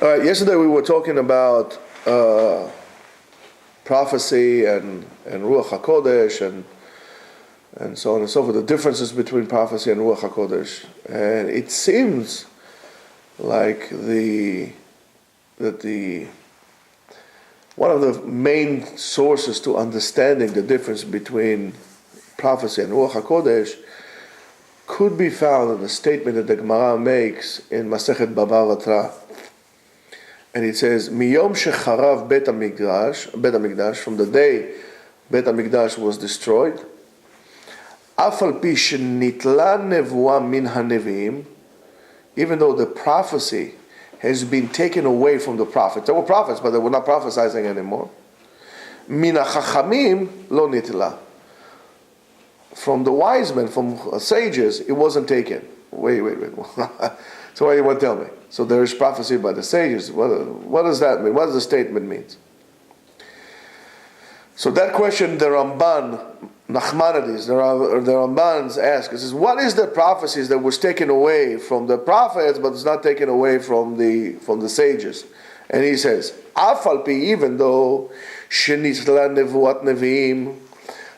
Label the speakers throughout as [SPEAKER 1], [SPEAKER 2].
[SPEAKER 1] All right, yesterday we were talking about prophecy and Ruach Hakodesh and so on and so forth, the differences between prophecy and Ruach Hakodesh. And it seems like one of the main sources to understanding the difference between prophecy and Ruach HaKodesh could be found in the statement that the Gemara makes in Masechet Bava Batra. And it says, Miyom shecharav Bet HaMikdash, from the day Bet HaMikdash was destroyed, Af al pi shenitla nevuah min haneviim, even though the prophecy has been taken away from the prophets. There were prophets, but they were not prophesying anymore. Min hachachamim lo nitla. From the wise men, from sages, it wasn't taken. Wait. So what do you want to tell me? So there is prophecy by the sages. What does that mean? What does the statement mean? So that question, the Ramban, Nachmanides, the Rambans ask, it says, what is the prophecies that was taken away from the prophets, but it's not taken away from the sages? And he says, Afal pi, even though shenitla nevuat neviim,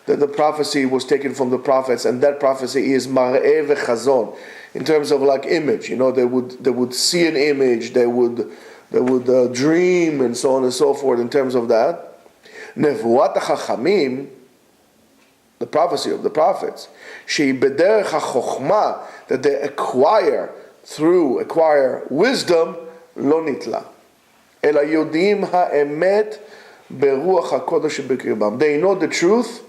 [SPEAKER 1] that the prophecy was taken from the prophets, and that prophecy is mar'eh v'chazon, in terms of like image. You know, they would see an image, they would dream, and so on and so forth. In terms of that, nevuat hachachamim, the prophecy of the prophets, shehi bederech hachochma, that they acquire wisdom, lo nitla, ela yodim ha'emet beruach hakodesh b'kirbam. They know the truth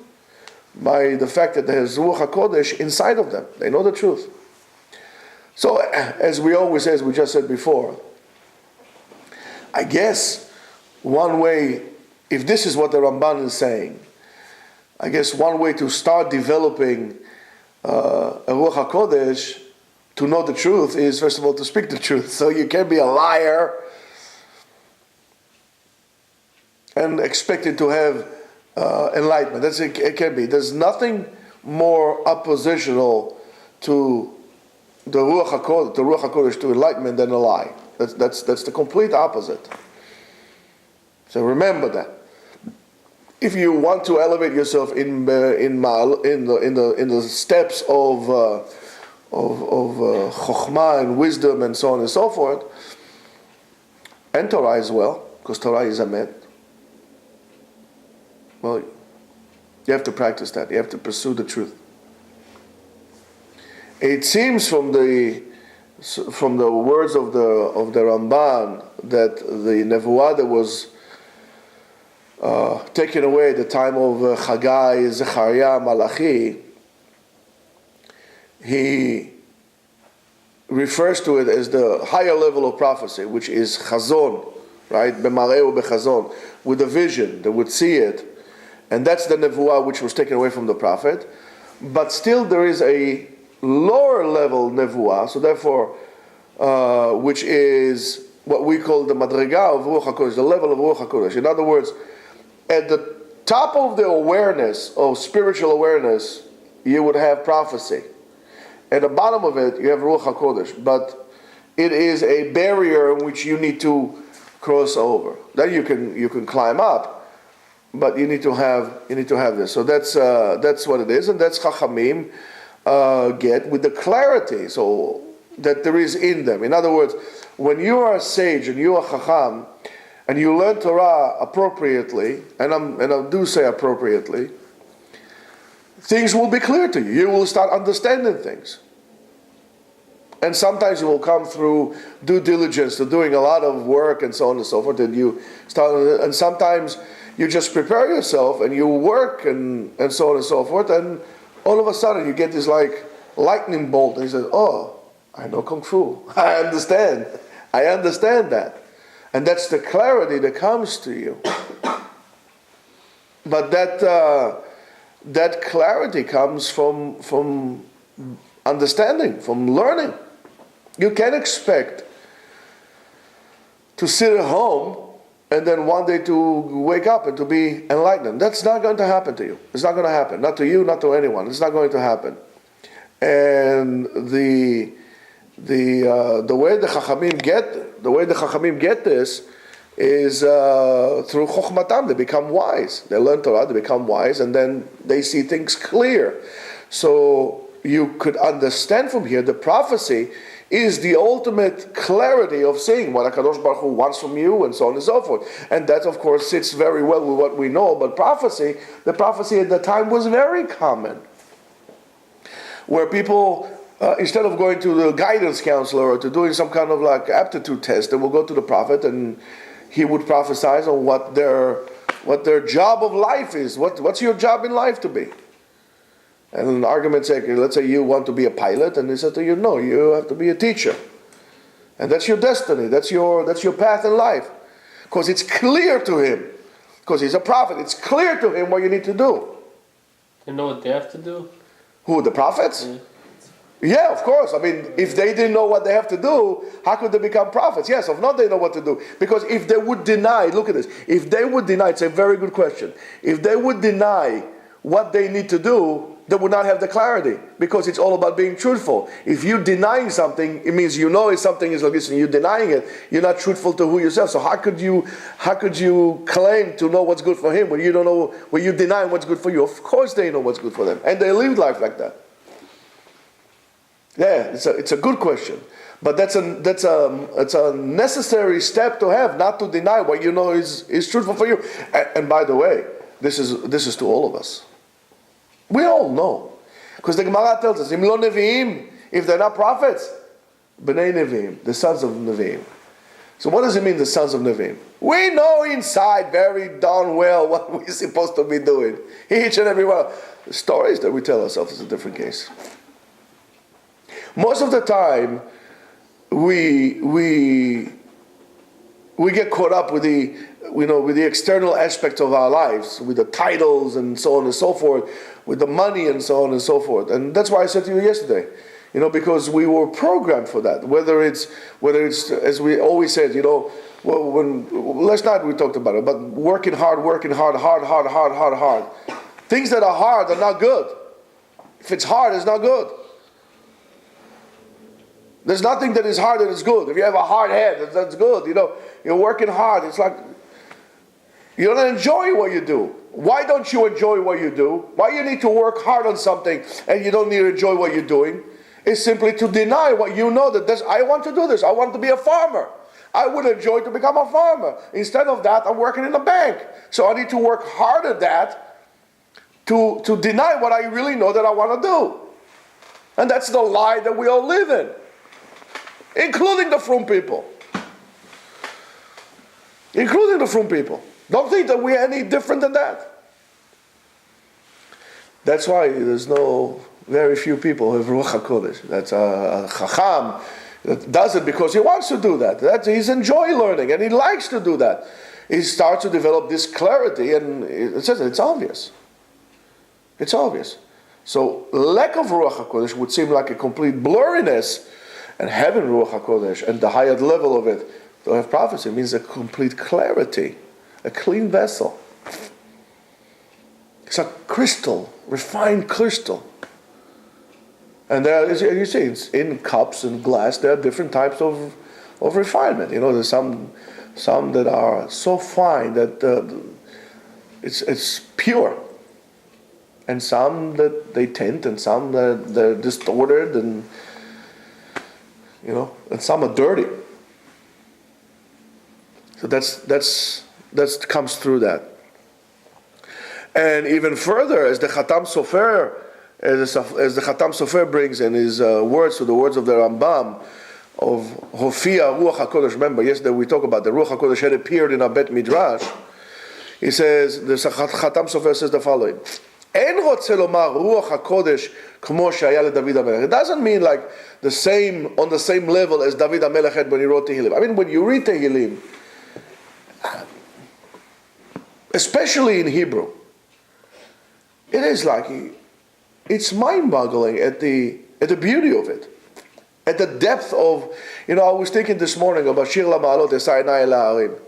[SPEAKER 1] by the fact that there is Ruach HaKodesh inside of them. They know the truth. So, as we always say, as we just said before, I guess one way, if this is what the Ramban is saying, I guess one way to start developing a Ruach HaKodesh, to know the truth, is first of all to speak the truth. So you can't be a liar and expected to have enlightenment. It can be. There's nothing more oppositional to the Ruach HaKodesh, to enlightenment, than a lie. That's the complete opposite. So remember that. If you want to elevate yourself in the steps of chokhmah and wisdom and so on and so forth, and Torah as well, because Torah is Emet, well, you have to practice that. You have to pursue the truth. It seems from the words of the Ramban that the nevuah that was taken away at the time of Chagai, Zechariah, Malachi, he refers to it as the higher level of prophecy, which is chazon, right? B'mareu b'chazon, with a vision, they would see it. And that's the nevuah which was taken away from the prophet. But still there is a lower level nevuah, so therefore, which is what we call the madriga of Ruach HaKodesh, the level of Ruach HaKodesh. In other words, at the top of the awareness, of spiritual awareness, you would have prophecy. At the bottom of it, you have Ruach HaKodesh. But it is a barrier in which you need to cross over. Then you can climb up. But you need to have this. So that's what it is, and that's Chachamim get with the clarity so that there is in them. In other words, when you are a sage and you are Chacham, and you learn Torah appropriately, and I do say appropriately, things will be clear to you. You will start understanding things. And sometimes it will come through due diligence, to doing a lot of work and so on and so forth, and you start, and sometimes you just prepare yourself and you work and so on and so forth, and all of a sudden you get this like lightning bolt, and you say, oh, I know Kung Fu. I understand that. And that's the clarity that comes to you. But that clarity comes from understanding, from learning. You can't expect to sit at home and then one day to wake up and to be enlightened. That's not going to happen to you. It's not going to happen. Not to you, not to anyone. It's not going to happen. And the way the Chachamim get The way the Chachamim get this is through Chochmatam. They become wise. They learn Torah, they become wise, and then they see things clear. So you could understand from here the prophecy is the ultimate clarity of seeing what HaKadosh Baruch Hu wants from you, and so on and so forth. And that, of course, sits very well with what we know. But the prophecy at the time was very common, where people, instead of going to the guidance counselor or to doing some kind of like aptitude test, they will go to the prophet, and he would prophesy on what their job of life is. What's your job in life to be? And an argument sake, let's say you want to be a pilot, and he said to you, no, you have to be a teacher. And that's your destiny, that's your path in life. Because it's clear to him, because he's a prophet, it's clear to him what you need to do.
[SPEAKER 2] You know what they have to do?
[SPEAKER 1] Who, the prophets? Yeah, of course. I mean, if they didn't know what they have to do, how could they become prophets? Yes, if not, they know what to do. Because if they would deny, look at this, if they would deny, it's a very good question, if they would deny what they need to do, they would not have the clarity, because it's all about being truthful. If you're denying something, it means you know if something is like this and you're denying it, you're not truthful to who yourself. So how could you claim to know what's good for him when you don't know, when you deny what's good for you? Of course they know what's good for them, and they live life like that. Yeah, it's a good question, but it's a necessary step to have, not to deny what you know is truthful for you. And by the way, this is to all of us. We all know, because the Gemara tells us, "Im lo neviim," if they're not prophets, b'nei neviim, the sons of neviim. So what does it mean, the sons of neviim? We know inside very darn well what we're supposed to be doing. Each and every one. The stories that we tell ourselves is a different case. Most of the time, we get caught up with the external aspects of our lives, with the titles and so on and so forth, with the money and so on and so forth. And that's why I said to you yesterday, because we were programmed for that. Whether it's as we always said, last night we talked about it, but working hard. Things that are hard are not good. If it's hard, it's not good. There's nothing that is hard that is good. If you have a hard head, that's good. You're working hard. It's like you don't enjoy what you do. Why don't you enjoy what you do? Why you need to work hard on something and you don't need to enjoy what you're doing? It's simply to deny what you know that I want to do this. I want to be a farmer. I would enjoy to become a farmer. Instead of that, I'm working in a bank. So I need to work hard at that to deny what I really know that I want to do. And that's the lie that we all live in, including the frum people. Including the frum people. Don't think that we're any different than that. That's why there's very few people who have Ruach Hakodesh. That's a Chacham that does it because he wants to do that. He's enjoying learning and he likes to do that. He starts to develop this clarity, and it's obvious. It's obvious. So lack of Ruach HaKodesh would seem like a complete blurriness, and having Ruach HaKodesh and the higher level of it to have prophecy means a complete clarity, a clean vessel. It's a crystal, refined crystal. And there, as you see, it's in cups and glass. There are different types of refinement. There's some that are so fine that it's pure, and some that they tint, and some that they're distorted, and and some are dirty. So that comes through that. And even further, as the Khatam Sofer, as the Khatam Sofer brings in his words to the words of the Rambam of Hofia Ruach HaKodesh. Remember, yesterday we talked about the Ruach HaKodesh had appeared in a Bet Midrash. He says, the Khatam Sofer says the following: En rotze lomar Ruach HaKodesh kmo shaya leDavid HaMelech. It doesn't mean like on the same level as David HaMelech had when he wrote Tehillim. I mean, when you read Tehillim, especially in Hebrew, it is like it's mind-boggling at the beauty of it, at the depth of. I was thinking this morning about Shir LaMa'alot Esayinai La'arim.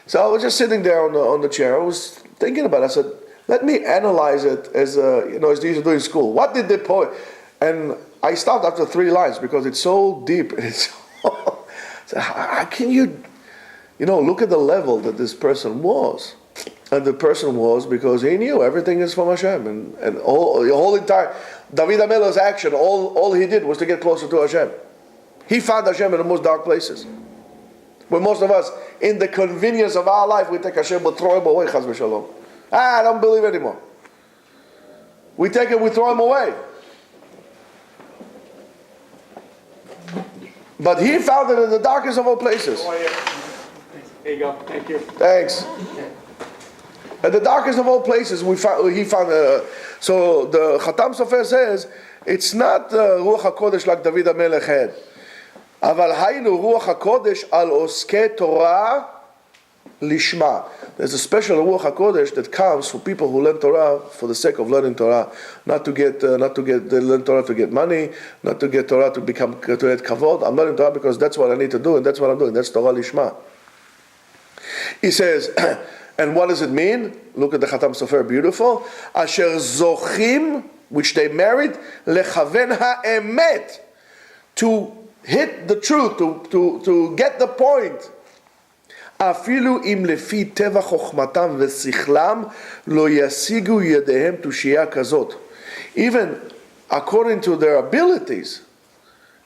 [SPEAKER 1] So I was just sitting there on the chair. I was thinking about it. I said, let me analyze it as as they used to do in school. What did the poet? And I stopped after 3 lines because it's so deep and it's So how can you look at the level that this person was. And the person was because he knew everything is from Hashem. And the whole entire David HaMelech's action, all he did was to get closer to Hashem. He found Hashem in the most dark places. When most of us, in the convenience of our life, we take Hashem, but throw him away, chas v'shalom. I don't believe anymore. We take him, we throw him away. But he found it in the darkest of all places.
[SPEAKER 3] There you go. Thank you.
[SPEAKER 1] Thanks. At the darkest of all places, he found. So the Khatam Sofer says it's not Ruach Hakodesh like David HaMelech had. אבל היינו רוח הקודש על עוסקי תורה לשמה. There's a special Ruach HaKodesh that comes for people who learn Torah for the sake of learning Torah, not to learn Torah to get money, not to get Torah to get kavod. I'm learning Torah because that's what I need to do, and that's what I'm doing. That's Torah lishma. He says, and what does it mean? Look at the Khatam Sofer, beautiful. Asher zochim, which they married, lechaven ha'emet, to hit the truth, to get the point. אפילו אם לפי טבע חוכמתם ושכלם לא ישיגו ידיהם תושייה כזאת. Even according to their abilities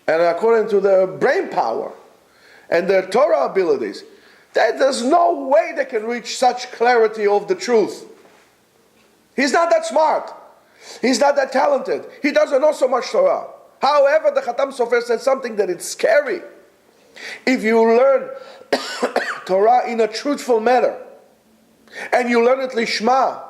[SPEAKER 1] and according to their brain power and their Torah abilities, there's no way they can reach such clarity of the truth. He's not that smart. He's not that talented. He doesn't know so much Torah. However, the Khatam Sofer said something that it's scary. If you learn Torah in a truthful manner, and you learn it lishma,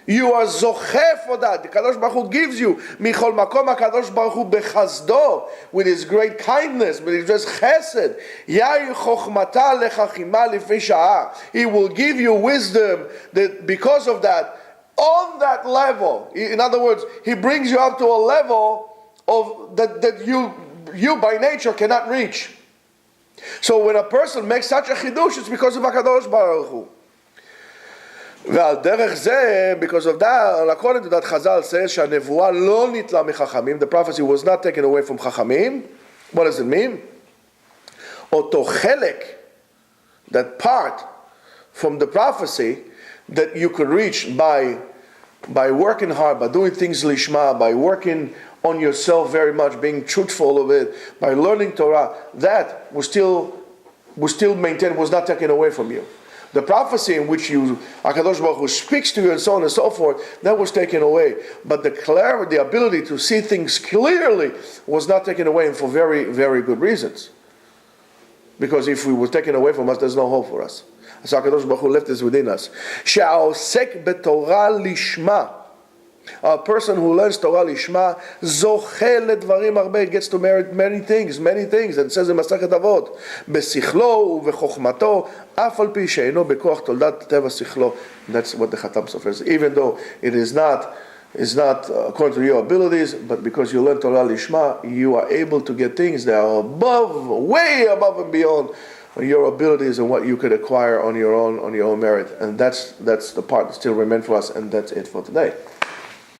[SPEAKER 1] you are zocheh for that. The Kadosh Baruch Hu gives you michol makom HaKadosh Baruch Hu bechazdo, with His great kindness, with His just chesed. Yair chochmata lechachima lifnei sha'ah. He will give you wisdom that because of that, on that level. In other words, He brings you up to a level of that you by nature cannot reach. So when a person makes such a chidush, it's because of HaKadosh Baruch Hu. ועל דרך זה, because of that, according to that, Chazal says שהנבואה לא ניטלה מחכמים. The prophecy was not taken away from חכמים. What does it mean? אותו חלק, that part from the prophecy that you could reach by working hard, by doing things lishma, by working on yourself very much, being truthful of it, by learning Torah, that was still maintained, was not taken away from you. The prophecy in which HaKadosh Baruch Hu speaks to you and so on and so forth, that was taken away. But the clarity, the ability to see things clearly was not taken away, and for very, very good reasons. Because if we were taken away from us, there's no hope for us. So HaKadosh Baruch Hu left this within us. שהעוסק בתורה לשמה, a person who learns Torah lishma, zoche ledvarim הרבה, gets to merit many things, and it says in Masachet Avot, besichlo ובחוכמתו, אף על פי שאינו בכוח תולדת טבע sichlo. That's what the Khatam Sofer says. Even though it is not according to your abilities, but because you learn Torah lishma, you are able to get things that are way above and beyond your abilities and what you could acquire on your own merit. And that's the part that still remains for us, and that's it for today.